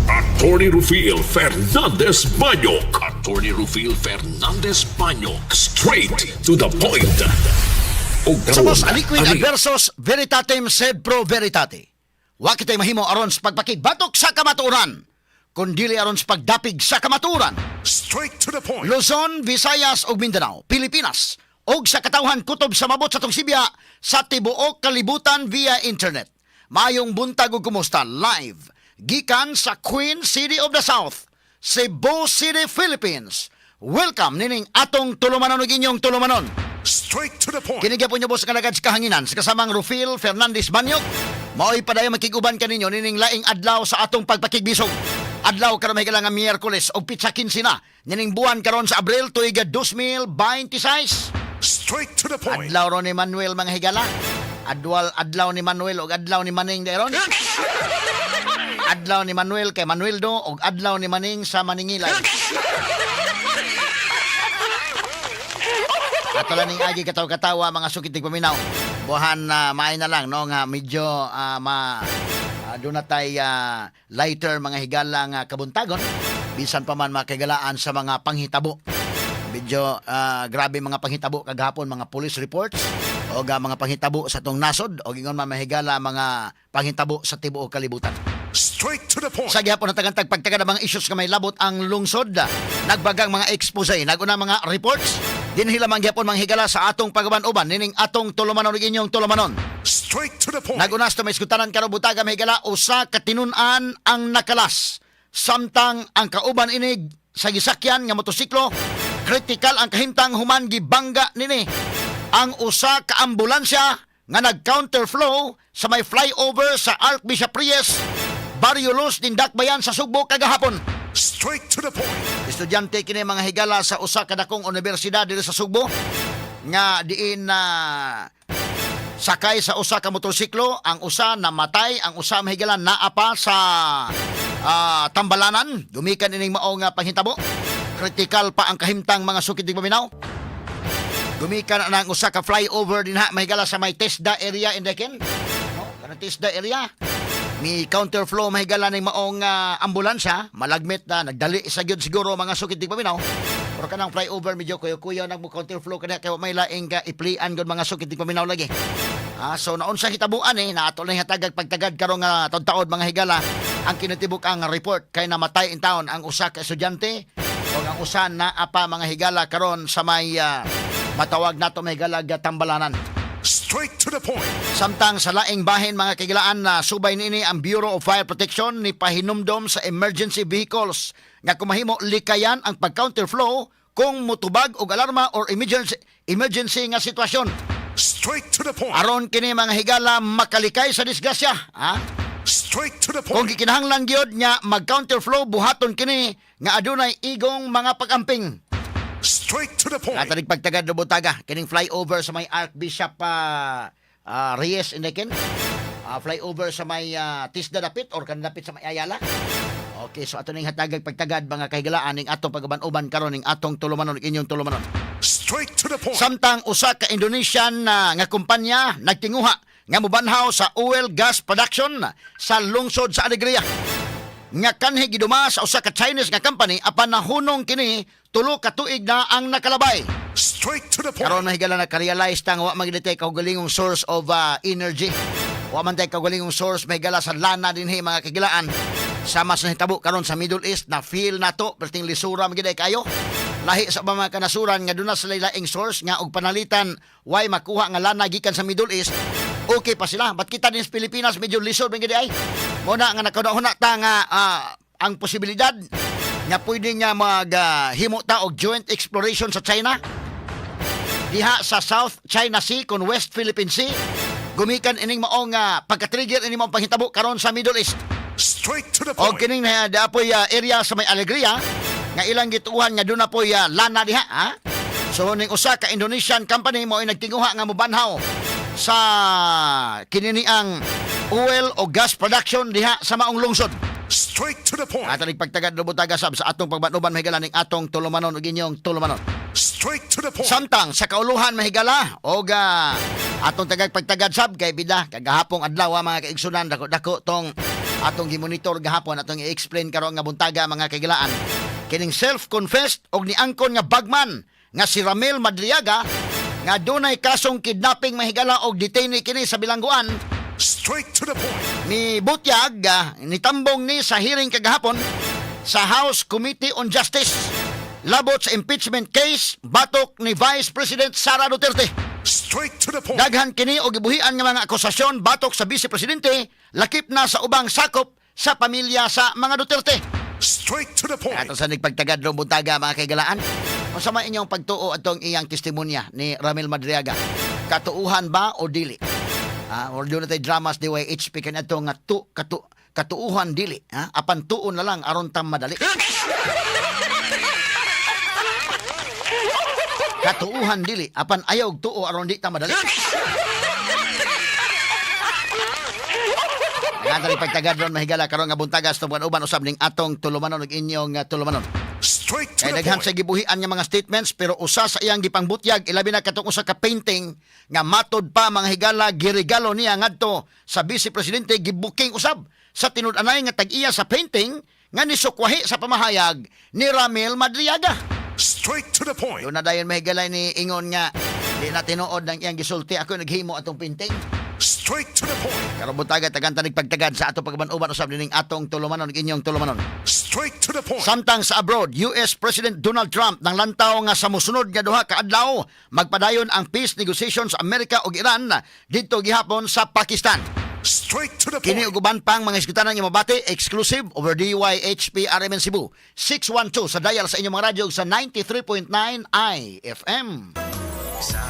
Attorney Rufil Fernandez Banyok. Attorney Rufil Fernandez Banyok. Straight to the point. Somos aliquid adversos veritatem sed pro veritate. Wa kitay mahimo aron sa pagpakibatok sa kamatuoran, kundili aron sa pagdapig sa kamatuoran. Straight to the point. Luzon, Visayas ug Mindanao, Pilipinas, ug sa katawhan kutob sa mabot sa tong Sibya sa tibuok kalibutan via internet. Mayong buntag ug kumusta live gikan sa Queen City of the South, Cebu City, Philippines. Welcome nining atong tulumanon ug inyong tulumanon. Straight to the point. Kinigya po niyo po sa kanagad sa kahanginan sa kasamang Rufil Fernandez Banyok. Mao'y padayon makiguban kaninyo nining laing adlaw sa atong pagpakigbisog. Adlaw karon mahigala nga Miyerkules og pitsa 15 na. Nining buwan karon sa Abril tuig 2026. Straight to the point. Adlaw ron ni Manuel mga higala. Adlaw ni Manuel og adlaw ni Maning dayon. Adlaw ni Manuel kay Manuel do og adlaw ni Maning sa Maningilay. Ato lang ning agi katawa-katawa mga sukitig paminaw. Buhan na maay na lang no nga medyo doon na tay lighter mga higala nga kabuntagon bisan pa man makagalaan sa mga panghitabo. Medyo grabe mga panghitabo kagahapon, mga police reports o mga panghitabo sa tong nasod o ingon man mahigala mga panghitabo sa tibuok kalibutan. Straight to the point. Sa gihapon na tagantag pagtagad ang mga issues nga may labot ang lungsod, nagbagang mga expose, naguna mga reports, dinhila man gihapon mga higala sa atong pagaban-uban nining atong tulumanon ug inyong tulumanon. Straight to the point. Nagunas to may iskutanan karon butaga mga higala usa ka tinun-an ang nakalas. Samtang ang kauban inig sa gisakyan nga motosiklo, kritikal ang kahimtang human gibangga nini. Ang usa ka ambulansya nga nag-counterflow sa may flyover sa Archbishop Reyes, Barrio Luz, Dakbayan sa Sugbo kagahapon. Straight to the point. Estudyante kini mga higala sa usa ka dakong universidad diri sa Sugbo nga diin na sakay sa usa ka motorsiklo, ang usa namatay, ang usa mahigala naapa sa tambalanan. Gumikan ining mao nga panghitabo. Kritikal pa ang kahimtang mga sukitig paminaw. Gumikan na ang usa ka flyover dinha mahigala sa may TESDA area in Deken. No, kanang TESDA area. Mi counterflow mahigala ning maong ambulansya, malagmit na nagdali sa gyud siguro mga sukitig paminaw. Pero kanang flyover medyo kuyo-kuyo nagmo counterflow kada kay may laing ka iplian gud mga sukitig paminaw lagi. So naon sa hitabuan na ato lang hatagag pagtagad karon nga taud-taod mga higala ang kinatibuk ang report kay namatay in town ang usa ka estudyante o ang usa na apa mga higala karon sa may matawag nato may higala tambalanan. Straight to the point. Samtang sa laing bahin mga kagilaan na subay nini ang Bureau of Fire Protection ni pahinumdom sa emergency vehicles nga kumahimo likayan ang pag-counterflow kung mutubag og alarma or emergency nga sitwasyon. Straight to the point. Aron kini mga higala makalikay sa disgrasya. Straight to the Kung point. gikinahanglan gyud nga mag-counterflow buhaton kini nga adunay igong mga pag-amping. Straight to the point. Katalig pagtagad do butaga kining flyover sa may Archbishop Reyes in Deken. Flyover sa may Tisda dapit or kan dapit sa may Ayala. Okay, so ato ning hatagag pagtagad mga kahigalaan ning atong pagaban-uban karon ning atong tulumanon inyong tulumanon. Straight to the point. Samtang usa ka Indonesian nga kumpanya nagtinguha nga mobanhaw sa oil gas production sa lungsod sa Alegria. Nga kanhi giduma sa usa ka Chinese nga company apan nahunong kini tulo ka tuig na ang nakalabay. Straight to the point. Karon na higala na-realize tang wa magditay kaugalingong source of energy. Wa man tay kaugalingong source mahigala sa lana dinhi mga kagilaan. Sama sa hitabo karon sa Middle East na feel nato perting lisura magiday kayo. Lahi sa mga kanasuran nga duna sa laing source nga og panalitan way makuha nga lana gikan sa Middle East. Okay pa sila. Ba't kita din sa Pilipinas medyo lisod magiday ay. Muna nga nakadahuna ta nga ang posibilidad nga pwede nga maghimo ta og joint exploration sa China diha sa South China Sea kon West Philippine Sea. Gumikan ining maong pagka-trigger ining maong panghitabo karon sa Middle East. Straight to the O point. kining dapoy area sa may Alegria nga ilang gituhan nga doon na po lana diha. So ning usa ka Indonesian company mo ay nagtinguha nga mobanhaw sa kininiang oil o gas production diha sa maong lungsod. Straight to the point. At nagpagtagad lubutaga sab sa atong pagbanuban mahigala ning atong tulumanon ug inyong tulumanon. Straight to the point. Samtang sa kauluhan mahigala og atong tagag pagtagad sab kay bida kagahapong adlaw mga kaigsunan dako-dako tong Atong gimonitor gahapon, atong i-explain karon nga buntaga mga kaigilaan. Kining self-confessed og niangkon nga bagman nga si Ramil Madriaga nga dunay kasong kidnapping mahigala og detainee kini sa bilangguan. Straight to the point. Ni butyag nitambong ni sa hearing kagahapon sa House Committee on Justice labot sa impeachment case batok ni Vice President Sara Duterte. Straight to the point. Daghan kini og gibuhian nga mga akusasyon batok sa Vice Presidente lakip na sa ubang sakop sa pamilya sa mga Duterte. Straight to the point. Ato sa nagpagtagad ng buntaga mga kaigalaan. Kung sama inyong pagtuo atong iyang testimonya ni Ramil Madriaga. Katuuhan ba o dili? Or doon natin dramas di YHP kanito nga katuuhan dili. Apan tuon na lang aron tam madali. Katuuhan dili. Apan ayaw tuo aron di tam madali. Nga tali pagtagad ron mahigala karon nga buntagas tungod uban usab ning atong tulumanon ug inyong tulumanon. Straight to Kay the daghan point. sa gibuhian nga mga statements pero usa sa iyang gipangbutyag ilabi na katong usa ka painting nga matod pa mga higala giregalo niya ngadto sa Vice Presidente gibuking usab sa tinud-anay nga tag-iya sa painting nga nisukwahi sa pamahayag ni Ramil Madriaga. Straight to the point. Doon na dayon mahigala ni ingon nga di na tinuod ng iyang gisulti ako naghimo atong painting. Straight to the point. Karon buntaga tagan tanig pagtagad sa ato pagbanuban usab ning atong tulumanon ug inyong tulumanon. Straight to the point. Samtang sa abroad, US President Donald Trump nang lantaw nga sa musunod nga duha ka adlaw magpadayon ang peace negotiations sa Amerika ug Iran didto gihapon sa Pakistan. Straight to the Kini point. ug uban pang mga iskutanan nga mabati exclusive over DYHP RMN Cebu 612 sa dial sa inyong mga radyo sa 93.9 IFM. Sa